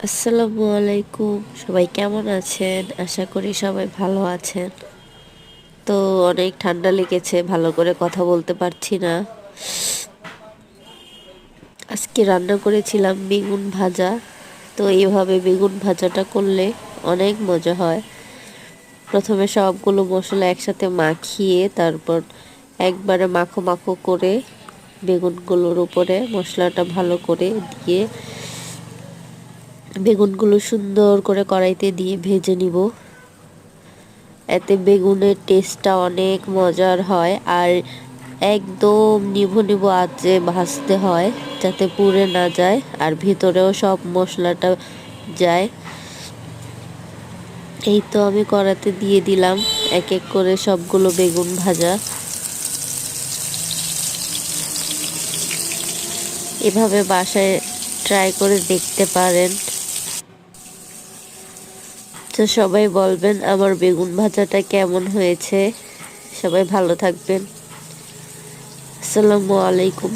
আসসালামু আলাইকুম, সবাই কেমন আছেন? আশা করি সবাই ভালো আছেন। তো অনেক ঠান্ডা লেগেছে, ভালো করে কথা বলতে পারছি না। আজকে রান্না করেছিলাম বেগুন ভাজা। তো এইভাবে বেগুন ভাজাটা করলে অনেক মজা হয়। প্রথমে সবগুলো মশলা একসাথে মাখিয়ে তারপর একবারে মাখো মাখো করে বেগুনগুলোর উপরে মশলাটা ভালো করে দিয়ে বেগুনগুলো সুন্দর করে কড়াইতে দিয়ে ভেজে নিব। এতে বেগুনের টেস্টটা অনেক মজার হয়। আর একদম নিভু নিভু আঁচে ভাজতে হয় যাতে পুড়ে না যায় আর ভিতরেও সব মশলাটা যায়। এই তো আমি কড়াতে দিয়ে দিলাম এক এক করে সবগুলো বেগুন ভাজা। এভাবে বাসায় ট্রাই করে দেখতে পারেন। তো সবাই বলবেন আমার বেগুন ভাজাটা কেমন হয়েছে। সবাই ভালো থাকবেন। আসসালামু আলাইকুম।